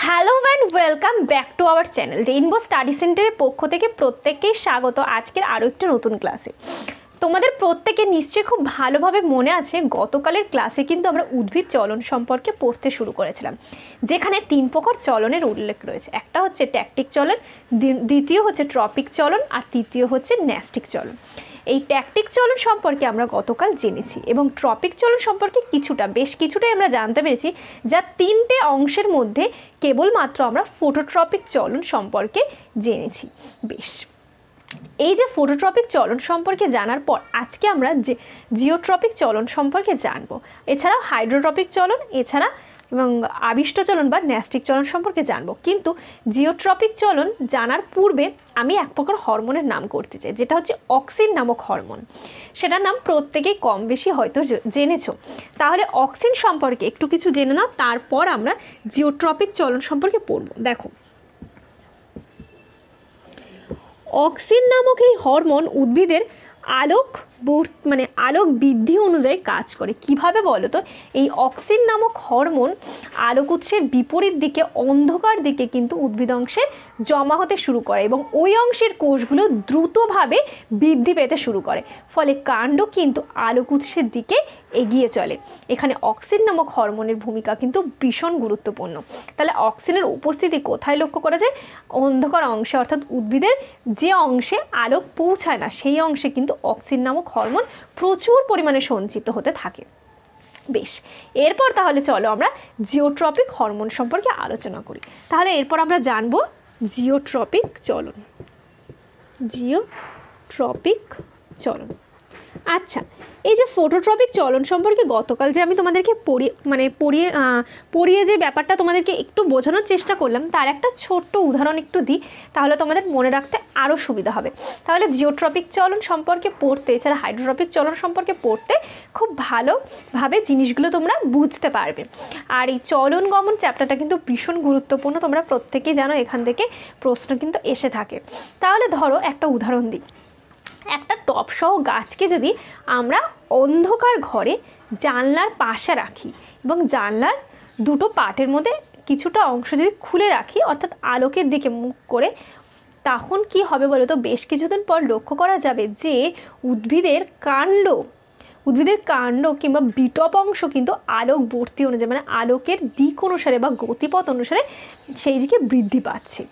Hello and welcome back to our channel rainbow study সেন্টারের পক্ষ থেকে প্রত্যেককেই স্বাগত আজকের আরও একটা নতুন ক্লাসে। তোমাদের প্রত্যেকে নিশ্চয়ই খুব ভালোভাবে মনে আছে গতকালের ক্লাসে কিন্তু আমরা উদ্ভিদ চলন সম্পর্কে পড়তে শুরু করেছিলাম, যেখানে তিন প্রকার চলনের উল্লেখ রয়েছে। একটা হচ্ছে ট্যাকটিক চলন, দ্বিতীয় হচ্ছে ট্রপিক চলন, আর তৃতীয় হচ্ছে ন্যাস্টিক চলন। এই ট্যাকটিক চলন সম্পর্কে আমরা গতকাল জেনেছি এবং ট্রপিক চলন সম্পর্কে বেশ কিছুটাই আমরা জানতে পেরেছি, যা তিনটে অংশের মধ্যে কেবলমাত্র আমরা ফটোট্রপিক চলন সম্পর্কে জেনেছি। বেশ, এই যে ফটোট্রপিক চলন সম্পর্কে জানার পর আজকে আমরা যে জিওট্রপিক চলন সম্পর্কে জানব। এছাড়াও হাইড্রোট্রপিক চলন এছাড়া এবং আবিষ্ট চলন বা ন্যাস্টিক চলন সম্পর্কে জানব। কিন্তু জিওট্রপিক চলন জানার পূর্বে আমি এক প্রকার হরমোনের নাম করতে চাই, যেটা হচ্ছে অক্সিন নামক হরমোন। সেটার নাম প্রত্যেকেই কম বেশি হয়তো জেনেছো। তাহলে অক্সিন সম্পর্কে একটু কিছু জেনে নাও, তারপর আমরা জিওট্রপিক চলন সম্পর্কে পড়ব। দেখো, অক্সিন নামক এই হরমোন উদ্ভিদের আলোক বৃদ্ধি অনুযায়ী কাজ করে। কিভাবে বলো তো? এই অক্সিন নামক হরমোন আলোক উৎসের বিপরীত দিকে অন্ধকার দিকে কিন্তু উদ্ভিদ অংশে জমা হতে শুরু করে এবং ওই অংশের কোষগুলো দ্রুতভাবে বৃদ্ধি পেতে শুরু করে, ফলে কাণ্ড কিন্তু আলোক উৎসের দিকে এগিয়ে চলে। এখানে অক্সিন নামক হরমোনের ভূমিকা কিন্তু ভীষণ গুরুত্বপূর্ণ। তাহলে অক্সিনের উপস্থিতি কোথায় লক্ষ্য করা যায়? অন্ধকার অংশে, অর্থাৎ উদ্ভিদের যে অংশে আলোক পৌঁছায় না সেই অংশে কিন্তু অক্সিন নামক হরমোন প্রচুর পরিমাণে সঞ্চিত হতে থাকে। বেশ, এরপর তাহলে চলো আমরা জিওট্রপিক হরমোন সম্পর্কে আলোচনা করি। তাহলে এরপর আমরা জানবো জিওট্রপিক চলন। জিওট্রপিক চলন। আচ্ছা, এই যে ফটোট্রপিক চলন সম্পর্কে গতকাল যে আমি তোমাদেরকে পড়িয়ে যে ব্যাপারটা তোমাদেরকে একটু বোঝানোর চেষ্টা করলাম, তার একটা ছোট্ট উদাহরণ একটু দিই, তাহলে তোমাদের মনে রাখতে আরও সুবিধা হবে। তাহলে জিওট্রপিক চলন সম্পর্কে পড়তে, এছাড়া হাইড্রোট্রপিক চলন সম্পর্কে পড়তে খুব ভালোভাবে জিনিসগুলো তোমরা বুঝতে পারবে। আর এই চলন গমন চ্যাপ্টারটা কিন্তু ভীষণ গুরুত্বপূর্ণ, তোমরা প্রত্যেকেই জানো এখান থেকে প্রশ্ন কিন্তু এসে থাকে। তাহলে ধরো একটা উদাহরণ দিই। একটা টবসহ গাছকে যদি আমরা অন্ধকার ঘরে জানলার পাশে রাখি এবং জানলার দুটো পাটের মধ্যে কিছুটা অংশ যদি খুলে রাখি, অর্থাৎ আলোকের দিকে মুখ করে, তখন কি হবে বলো তো? বেশ কিছুদিন পর লক্ষ্য করা যাবে যে উদ্ভিদের কাণ্ড কিংবা বিটপ অংশ কিন্তু আলোকবর্তী অনুযায়ী, মানে আলোকের দিক অনুসারে বা গতিপথ অনুসারে সেই দিকে বৃদ্ধি পাচ্ছে।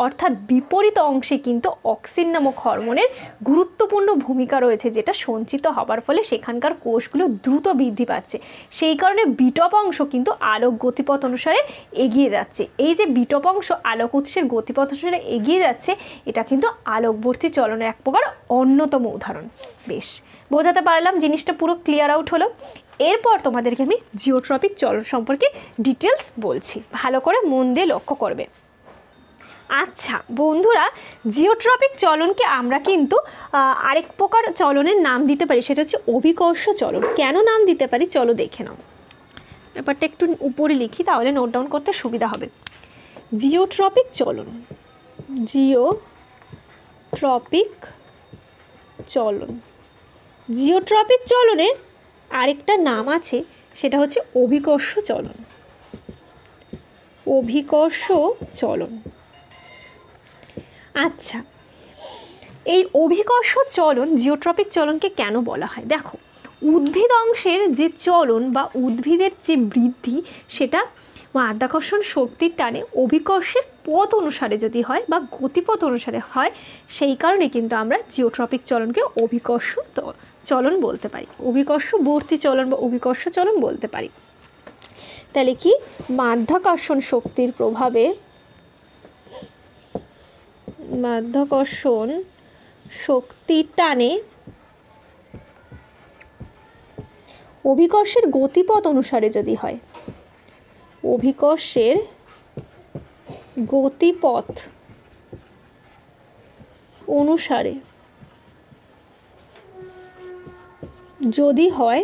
অর্থাৎ বিপরীত অংশে কিন্তু অক্সিন নামক হরমোনের গুরুত্বপূর্ণ ভূমিকা রয়েছে, যেটা সঞ্চিত হবার ফলে সেখানকার কোষগুলো দ্রুত বৃদ্ধি পাচ্ছে। সেই কারণে বিটপ অংশ কিন্তু আলোক গতিপথ অনুসারে এগিয়ে যাচ্ছে। এই যে বিটপ অংশ আলোক উৎসের গতিপথ অনুসারে এগিয়ে যাচ্ছে, এটা কিন্তু আলোকবর্তী চলনের এক প্রকার অন্যতম উদাহরণ। বেশ, বোঝাতে পারলাম? জিনিসটা পুরো ক্লিয়ার আউট হলো। এরপর তোমাদেরকে আমি জিওট্রপিক চলন সম্পর্কে ডিটেলস বলছি, ভালো করে মন দিয়ে লক্ষ্য করবে। আচ্ছা বন্ধুরা, জিওট্রপিক চলনকে আমরা কিন্তু আরেক প্রকার চলনের নাম দিতে পারি, সেটা হচ্ছে অভিকর্ষ চলন। কেন নাম দিতে পারি চলো দেখে নাও। ব্যাপারটা একটু উপরে লিখি, তাহলে নোট ডাউন করতে সুবিধা হবে। জিওট্রপিক চলন, জিওট্রপিক চলন। জিওট্রপিক চলনের আরেকটা নাম আছে, সেটা হচ্ছে অভিকর্ষ চলন। অভিকর্ষ চলন। আচ্ছা, এই অভিকর্ষ চলন জিওট্রপিক চলনকে কেন বলা হয়? দেখো, উদ্ভিদ অংশের যে চলন বা উদ্ভিদের যে বৃদ্ধি, সেটা মাধ্যাকর্ষণ শক্তির টানে অভিকর্ষের পথ অনুসারে যদি হয় বা গতিপথ অনুসারে হয়, সেই কারণে কিন্তু আমরা জিওট্রপিক চলনকে অভিকর্ষ চলন বলতে পারি, অভিকর্ষবর্তী চলন বা অভিকর্ষ চলন বলতে পারি। তাহলে কি? মাধ্যাকর্ষণ শক্তির প্রভাবে, মাধ্যাকর্ষণ শক্তির টানে অভিকর্ষের গতিপথ অনুসারে যদি হয়, অভিকর্ষের গতিপথ অনুসারে যদি হয়,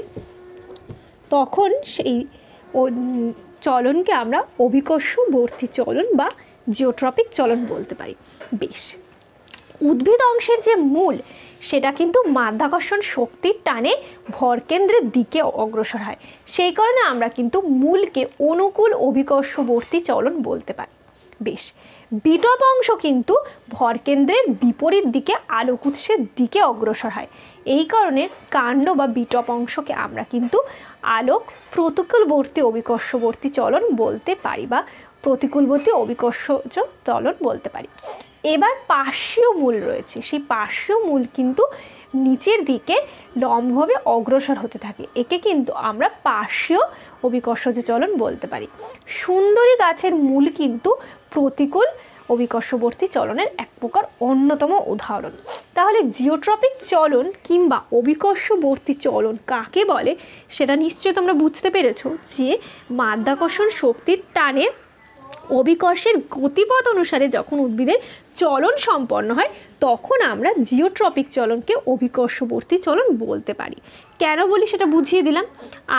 তখন সেই চলনকে আমরা অভিকর্ষবর্তী চলন বা জিওট্রপিক চলন বলতে পারি। বেশ, উদ্ভিদ অংশের যে মূল সেটা কিন্তু মাধ্যাকর্ষণ শক্তির টানে ভরকেন্দ্রের দিকে অগ্রসর হয়, সেই কারণে আমরা কিন্তু মূলকে অনুকূল অভিকর্ষবর্তী চলন বলতে পারি। বেশ, বিটপ অংশ কিন্তু ভরকেন্দ্রের বিপরীত দিকে আলোক উৎসের দিকে অগ্রসর হয়, এই কারণে কাণ্ড বা বিটপ অংশকে আমরা কিন্তু আলোক প্রতিকূলবর্তী অভিকর্ষবর্তী চলন বলতে পারি বা প্রতিকূলবর্তী অভিকর্ষজ চলন বলতে পারি। এবার পার্শ্বীয় মূল রয়েছে, সেই পার্শ্বীয় মূল কিন্তু নিচের দিকে লম্বভাবে অগ্রসর হতে থাকে, একে কিন্তু আমরা পার্শ্বীয় অভিকর্ষজ চলন বলতে পারি। সুন্দরী গাছের মূল কিন্তু প্রতিকূল অভিকর্ষবর্তী চলনের এক প্রকার অন্যতম উদাহরণ। তাহলে জিওট্রপিক চলন কিংবা অভিকর্ষবর্তী চলন কাকে বলে সেটা নিশ্চয়ই তোমরা বুঝতে পেরেছো, যে মাধ্যাকর্ষণ শক্তির টানে অভিকর্ষের গতিপথ অনুসারে যখন উদ্ভিদের চলন সম্পন্ন হয় তখন আমরা জিওট্রপিক চলনকে অভিকর্ষবর্তী চলন বলতে পারি। কেন বলি সেটা বুঝিয়ে দিলাম।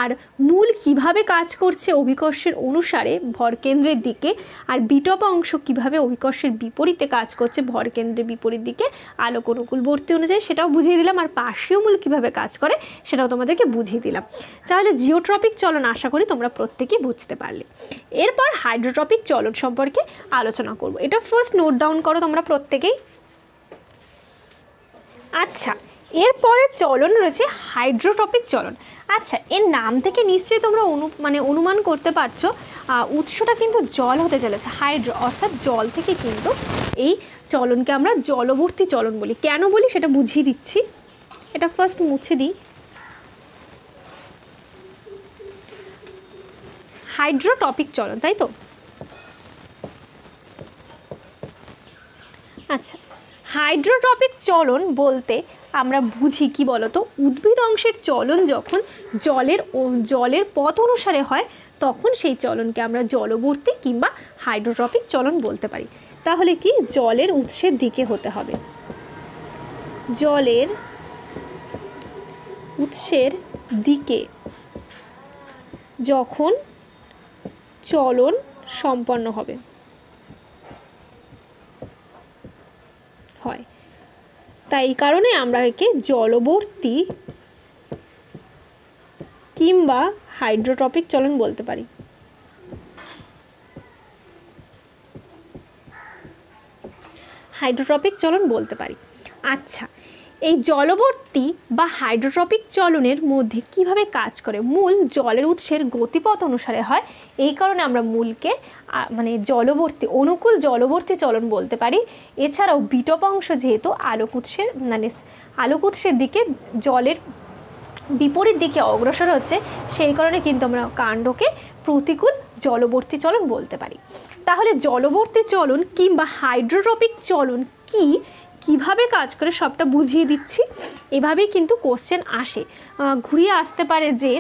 আর মূল কিভাবে কাজ করছে অভিকর্ষের অনুসারে ভরকেন্দ্রের দিকে, আর বিটপ অংশ কিভাবে অভিকর্ষের বিপরীতে কাজ করছে ভরকেন্দ্রের বিপরীত দিকে আলোক অনুকূলবর্তী অনুযায়ী, সেটাও বুঝিয়ে দিলাম। আর পার্শ্বীয় মূল কিভাবে কাজ করে সেটাও তোমাদেরকে বুঝিয়ে দিলাম। তাহলে জিওট্রপিক চলন আশা করি তোমরা প্রত্যেকেই বুঝতে পারলে। এরপর হাইড্রোট্রপিক চলন সম্পর্কে আলোচনা করব, এটা ফার্স্ট নোট ডাউন করো তোমরা প্রত্যেকেই। আচ্ছা, এরপরে চলন রয়েছে হাইড্রোট্রপিক চলন। আচ্ছা, এর নাম থেকে নিশ্চয়ই তোমরা অনুমান করতে পারছো উৎসটা কিন্তু জল হতে চলেছে, হাইড্রো অর্থাৎ জল থেকে কিন্তু এই চলনকে আমরা জলবর্তী চলন বলি। কেন বলি সেটা বুঝিয়ে দিচ্ছি, এটা ফার্স্ট মুছে দিই। হাইড্রোট্রপিক চলন, তাই তো? আচ্ছা, হাইড্রোট্রপিক চলন বলতে আমরা বুঝি কি বলতো, উদ্ভিদ অংশের চলন যখন জলের পথ অনুসারে হয় তখন সেই চলনকে আমরা জলবর্তী কিংবা হাইড্রোট্রপিক চলন বলতে পারি। তাহলে কি, জলের উৎসের দিকে হতে হবে, জলের উৎসের দিকে যখন চলন সম্পন্ন হবে হয়, তাই কারণে আমরা একে জলবর্তী কিংবা হাইড্রোট্রপিক চলন বলতে পারি। হাইড্রোট্রপিক চলন বলতে পারি। আচ্ছা, এই জলবর্তী বা হাইড্রোট্রপিক চলনের মধ্যে কিভাবে কাজ করে? মূল জলের উৎসের গতিপথ অনুসারে হয়, এই কারণে আমরা মূলকে জলবর্তী অনুকূল জলবর্তী চলন বলতে পারি। এছাড়াও বিটপ অংশ যেহেতু আলোক উৎসের দিকে জলের বিপরীত দিকে অগ্রসর হচ্ছে, সেই কারণে কিন্তু আমরা কাণ্ডকে প্রতিকূল জলবর্তী চলন বলতে পারি। তাহলে জলবর্তী চলন কিংবা হাইড্রোট্রপিক চলন কিভাবে কাজ করে সবটা বুঝিয়ে দিচ্ছি। এভাবেই কিন্তু কোশ্চেন আসে, ঘুরিয়ে আসতে পারে যে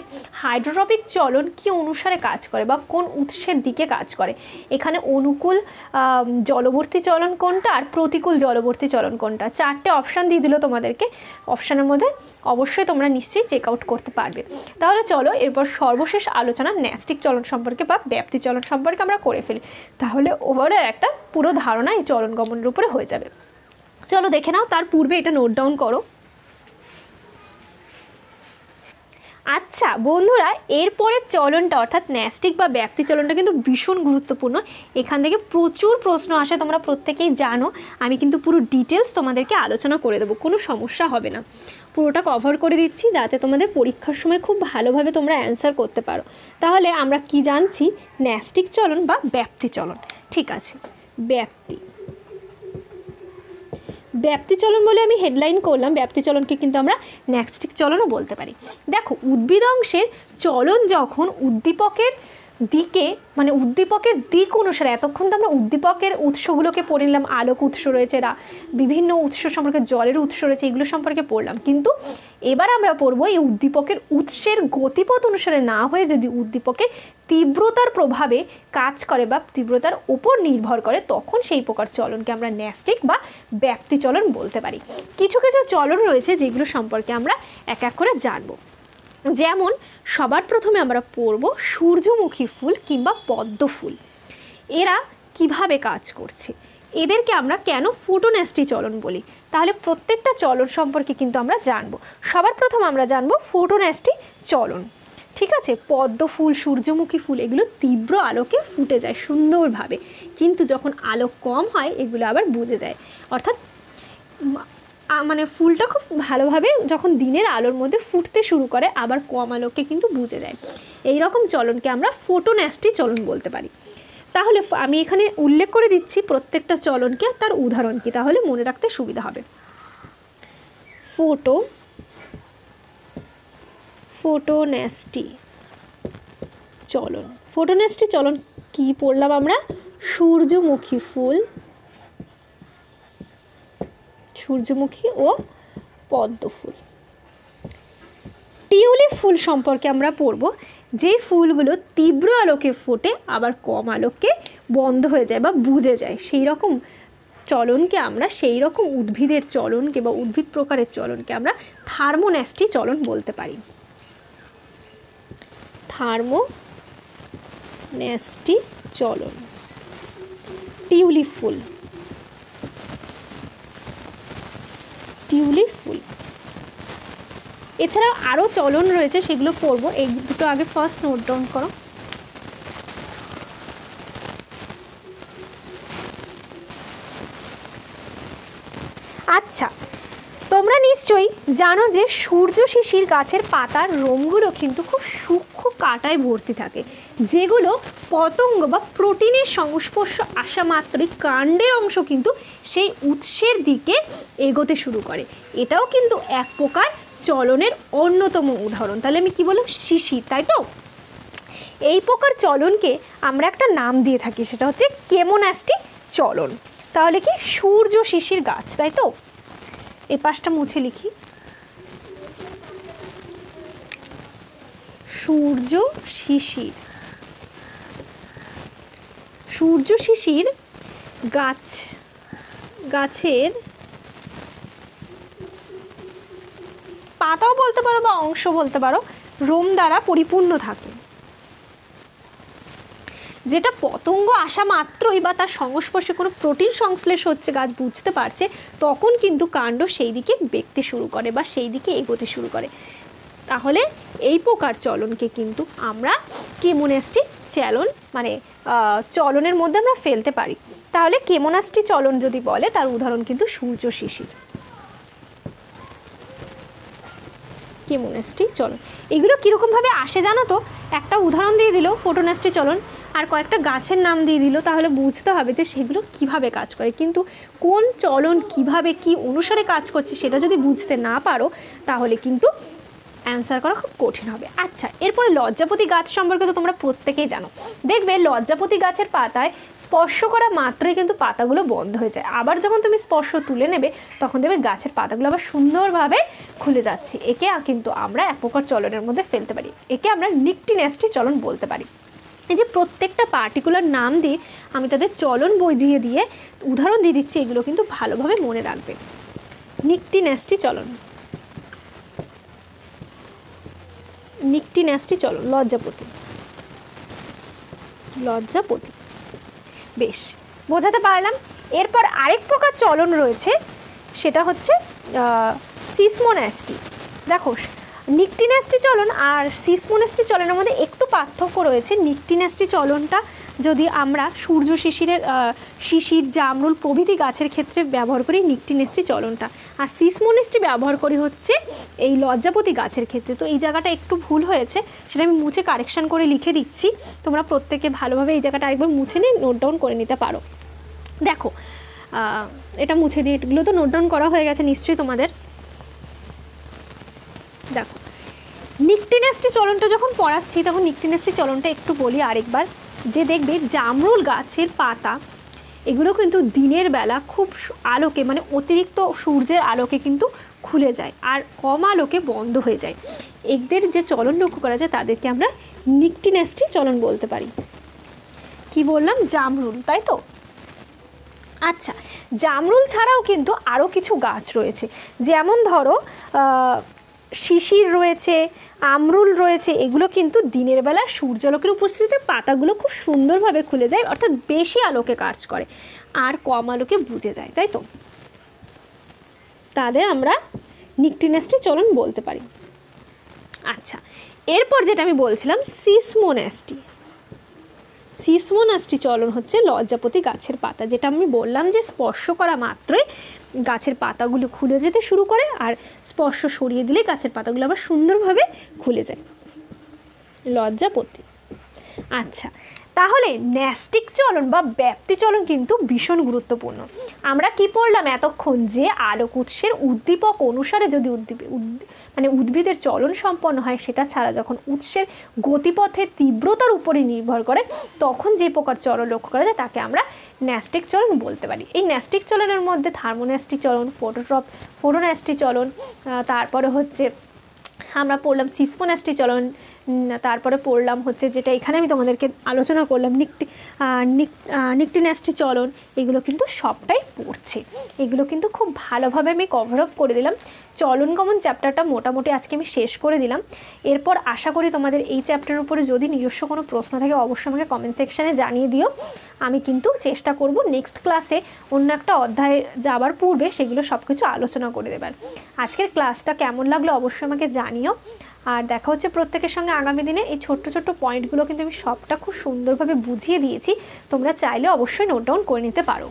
হাইড্রোট্রপিক চলন কি অনুসারে কাজ করে বা কোন উৎসের দিকে কাজ করে। এখানে অনুকূল জলবর্তী চলন কোনটা আর প্রতিকূল জলবর্তী চলন কোনটা, 4টে অপশান দিয়ে দিল তোমাদেরকে। অপশানের মধ্যে অবশ্যই তোমরা নিশ্চয়ই চেক আউট করতে পারবে। তাহলে চলো এরপর সর্বশেষ আলোচনা ন্যাস্টিক চলন সম্পর্কে বা ব্যাপ্তি চলন সম্পর্কে আমরা করে ফেলি, তাহলে ওভারঅল একটা পুরো ধারণা এই চলন গমনের উপরে হয়ে যাবে। চলো দেখে নাও, তার পূর্বে এটা নোট ডাউন করো। আচ্ছা বন্ধুরা, এরপরে চলনটা অর্থাৎ ন্যাস্টিক বা ব্যাপ্তি চলনটা কিন্তু ভীষণ গুরুত্বপূর্ণ। এখান থেকে প্রচুর প্রশ্ন আসে, তোমরা প্রত্যেকেই জানো। আমি কিন্তু পুরো ডিটেলস তোমাদেরকে আলোচনা করে দেবো, কোনো সমস্যা হবে না। পুরোটা কভার করে দিচ্ছি যাতে তোমাদের পরীক্ষার সময় খুব ভালোভাবে তোমরা অ্যান্সার করতে পারো। তাহলে আমরা কি জানছি, ন্যাস্টিক চলন বা ব্যাপ্তি চলন। ঠিক আছে, ব্যাপ্তি চলন বলে আমি হেডলাইন করলাম, ব্যাপ্তি চলনকে কিন্তু আমরা ন্যাস্টিক চলনও বলতে পারি। দেখো, উদ্ভিদ অংশের চলন যখন উদ্দীপকের দিক অনুসারে, এতক্ষণ তো আমরা উদ্দীপকের উৎসগুলোকে পড়ে নিলাম, আলোক উৎস রয়েছে, বিভিন্ন উৎস সম্পর্কে জলের উৎস রয়েছে, এগুলো সম্পর্কে পড়লাম। কিন্তু এবার আমরা পড়বো এই উদ্দীপকের উৎসের গতিপথ অনুসারে না হয়ে যদি উদ্দীপকের তীব্রতার প্রভাবে কাজ করে বা তীব্রতার উপর নির্ভর করে, তখন সেই প্রকার চলনকে আমরা ন্যাস্টিক বা ব্যাপ্তি চলন বলতে পারি। কিছু কিছু চলন রয়েছে যেগুলো সম্পর্কে আমরা এক এক করে জানবো। যেমন সবার প্রথমে আমরা পড়ব সূর্যমুখী ফুল কিংবা পদ্ম ফুল। এরা কিভাবে কাজ করছে, এদেরকে আমরা কেন ফোটোনেস্টি চলন বলি? তাহলে প্রত্যেকটা চলন সম্পর্কে কিন্তু আমরা জানবো। সবার প্রথম আমরা জানবো ফোটোনেস্টি চলন। ঠিক আছে, পদ্ম ফুল, সূর্যমুখী ফুল এগুলো তীব্র আলোকে ফুটে যায় সুন্দরভাবে, কিন্তু যখন আলো কম হয় এগুলো আবার বুজে যায়। অর্থাৎ মানে ফুলটা খুব ভালোভাবে যখন দিনের আলোর মধ্যে ফুটতে শুরু করে আবার কম আলোকে কিন্তু বুজে যায়। এই রকম চলনকে আমরা ফোটোনেস্টি চলন বলতে পারি। তাহলে আমি এখানে উল্লেখ করে দিচ্ছি প্রত্যেকটা চলনকে, তার উদাহরণ কি, তাহলে মনে রাখতে সুবিধা হবে। ফোটোনেস্টি চলন। ফোটোনেস্টি চলন কি পড়লাম আমরা? সূর্যমুখী ফুল, সূর্যমুখী ও পদ্ম ফুল। টিউলিপ ফুল সম্পর্কে আমরা পড়ব, যে ফুলগুলো তীব্র আলোকে ফোটে আবার কম আলোকে বন্ধ হয়ে যায় বা বুজে যায়, সেই রকম চলনকে আমরা, সেই রকম উদ্ভিদের চলনকে বা উদ্ভিদ প্রকারের চলনকে আমরা থার্মোনেস্টি চলন বলতে পারি। থার্মোনেস্টি চলন। টিউলিপ ফুল, টিউলিপ ফুল। এছাড়াও আরও চলন রয়েছে, সেগুলো পড়বো। এই দুটো আগে ফার্স্ট নোট ডাউন করো। আচ্ছা, তোমরা নিশ্চয়ই জানো যে সূর্য শিশির গাছের পাতার লোমগুলো কিন্তু খুব সূক্ষ্ম কাঁটায় ভর্তি থাকে, যেগুলো পতঙ্গ বা প্রোটিনের সংস্পর্শ আসা মাত্রই কাণ্ডের অংশ কিন্তু সেই উৎসের দিকে এগোতে শুরু করে। এটাও কিন্তু এক প্রকার চলনের অন্যতম উদাহরণ। তাহলে আমি কি বললাম? শিশির, তাই তো? এই প্রকার চলনকে আমরা একটা নাম দিয়ে থাকি, সেটা হচ্ছে কেমোনেস্টি চলন। তাহলে কি? সূর্য শিশির গাছ, তাই তো? এই পাশটা মুছে লিখি, সূর্য শিশির। সূর্য শিশির গাছের পাতাও বলতে পারো বা অংশ বলতে পারো, রোম দ্বারা পরিপূর্ণ থাকে, যেটা পতঙ্গ আসা মাত্রই বা তার সংস্পর্শে কোনো প্রোটিন সংশ্লেষ হচ্ছে, গাছ বুঝতে পারছে, তখন কিন্তু কাণ্ড সেই দিকে বেঁকতে শুরু করে বা সেই দিকে এগোতে শুরু করে। তাহলে এই প্রকার চলনকে কিন্তু আমরা কেমোনেস্টি চলন মানে চলনের মধ্যে আমরা ফেলতে পারি। তাহলে কেমোনেস্টি চলন যদি বলে, তার উদাহরণ কিন্তু সূর্য শিশির। কেমোনেস্টি চলন এগুলো কীরকমভাবে আসে জানো তো? একটা উদাহরণ দিয়ে দিল ফোটোনেস্টি চলন, আর কয়েকটা গাছের নাম দিয়ে দিল, তাহলে বুঝতে হবে যে সেগুলো কিভাবে কাজ করে। কিন্তু কোন চলন কিভাবে কি অনুসারে কাজ করছে সেটা যদি বুঝতে না পারো, তাহলে কিন্তু অ্যান্সার করা খুব কঠিন হবে। আচ্ছা, এরপরে লজ্জাপতি গাছ সম্পর্কে তো তোমরা প্রত্যেকেই জানো। দেখবে লজ্জাপতি গাছের পাতায় স্পর্শ করা মাত্রই কিন্তু পাতাগুলো বন্ধ হয়ে যায়, আবার যখন তুমি স্পর্শ তুলে নেবে তখন দেখবে গাছের পাতাগুলো আবার সুন্দরভাবে খুলে যাচ্ছে। একে কিন্তু আমরা এক প্রকার চলনের মধ্যে ফেলতে পারি, একে আমরা নিকটিনেস্টি চলন বলতে পারি। এই যে প্রত্যেকটা পার্টিকুলার নাম দিয়ে আমি তাদের চলন বুঝিয়ে দিয়ে উদাহরণ দিয়ে দিচ্ছি, এগুলো কিন্তু ভালোভাবে মনে রাখবে। নিকটিনেস্টি চলন, নিকটিনেস্টি চলন, লজ্জাপতি, লজ্জাপতি। বেশ, বোঝাতে পারলাম। এরপর আরেক প্রকার চলন রয়েছে, সেটা হচ্ছে সিসমোনেস্টি। দেখো, নিকটিনেস্টি চলন আর সিসমোনেস্টি চলনের মধ্যে একটু পার্থক্য রয়েছে। নিকটিনেস্টি চলনটা যদি আমরা সূর্য শিশির, জামরুল প্রভৃতি গাছের ক্ষেত্রে ব্যবহার করি নিকটিনেস্টি চলনটা, আর সিসমোনেস্টি ব্যবহার করি হচ্ছে এই লজ্জাপতি গাছের ক্ষেত্রে। তো এই জায়গাটা একটু ভুল হয়েছে, সেটা আমি মুছে কারেকশান করে লিখে দিচ্ছি। তোমরা প্রত্যেকে ভালোভাবে এই জায়গাটা আরেকবার মুছে নিয়ে নোট ডাউন করে নিতে পারো। দেখো, এটা মুছে দিয়ে, এগুলো তো নোট ডাউন করা হয়ে গেছে নিশ্চয়ই তোমাদের। দেখো, নিকটিনেস্টি চলনটা যখন পড়াচ্ছি তখন নিকটিনেস্টি চলনটা একটু বলি আরেকবার, যে দেখবে জামরুল গাছের পাতা এগুলো কিন্তু দিনের বেলা খুব আলোকে মানে অতিরিক্ত সূর্যের আলোকে কিন্তু খুলে যায় আর কম আলোকে বন্ধ হয়ে যায়। এদের যে চলন লক্ষ্য করা যায় তাদেরকে আমরা নিকটিনেস্টি চলন বলতে পারি। কি বললাম? জামরুল, তাই তো? আচ্ছা, জামরুল ছাড়াও কিন্তু আরও কিছু গাছ রয়েছে, যেমন ধরো শিশির রয়েছে, আমরুল রয়েছে, এগুলো কিন্তু দিনের বেলা সূর্যালোকের উপস্থিতিতে পাতাগুলো খুব সুন্দরভাবে খুলে যায়, অর্থাৎ বেশি আলোকে কাজ করে আর কম আলোকে বুঝে যায়, তাই তো? তাদের আমরা নিকটিন্যাস্টি চলন বলতে পারি। আচ্ছা, এরপর যেটা আমি বলছিলাম সিসমোনাস্টি চলন হচ্ছে লজ্জাপতি গাছের পাতা, যেটা আমি বললাম যে স্পর্শ করা মাত্রই গাছের পাতাগুলো খুলে যেতে শুরু করে, আর স্পর্শ সরিয়ে দিলে গাছের পাতাগুলো আবার সুন্দরভাবে খুলে যায়, লজ্জাপতি। আচ্ছা, তাহলে ন্যাস্টিক চলন বা ব্যাপ্তি চলন কিন্তু ভীষণ গুরুত্বপূর্ণ। আমরা কি পড়লাম এতক্ষণ, যে আলোক উৎসের উদ্দীপক অনুসারে যদি উদ্ভিদের চলন সম্পন্ন হয়, সেটা ছাড়া যখন উৎসের গতিপথের তীব্রতার উপরে নির্ভর করে তখন যে প্রকার চলন লক্ষ্য করা যায় তাকে আমরা ন্যাস্টিক চলন বলতে পারি। এই ন্যাস্টিক চলনের মধ্যে থার্মোন্যাস্টি চলন, ফোটোন্যাস্টি চলন, তারপরে হচ্ছে আমরা পড়লাম সিসমোন্যাস্টি চলন, তারপরে পড়লাম হচ্ছে যেটা এখানে আমি তোমাদেরকে আলোচনা করলাম নিকটিন্যাস্টি চলন। এগুলো কিন্তু সবটাই পড়ছে, এগুলো কিন্তু খুব ভালোভাবে আমি কভার আপ করে দিলাম। চলন গমন চ্যাপ্টারটা মোটামুটি আজকে আমি শেষ করে দিলাম। এরপর আশা করি তোমাদের এই চ্যাপ্টারের উপরে যদি নিজস্ব কোনো প্রশ্ন থাকে অবশ্যই আমাকে কমেন্ট সেকশানে জানিয়ে দিও। আমি কিন্তু চেষ্টা করব নেক্সট ক্লাসে অন্য একটা অধ্যায়ে যাবার পূর্বে সেগুলো সব কিছু আলোচনা করে দেবার। আজকের ক্লাসটা কেমন লাগলো অবশ্যই আমাকে জানিও, আর দেখা হচ্ছে প্রত্যেকের সঙ্গে আগামী দিনে। এই ছোট্ট ছোট্ট পয়েন্টগুলো কিন্তু আমি সবটা খুব সুন্দরভাবে বুঝিয়ে দিয়েছি, তোমরা চাইলে অবশ্যই নোট ডাউন করে নিতে পারো।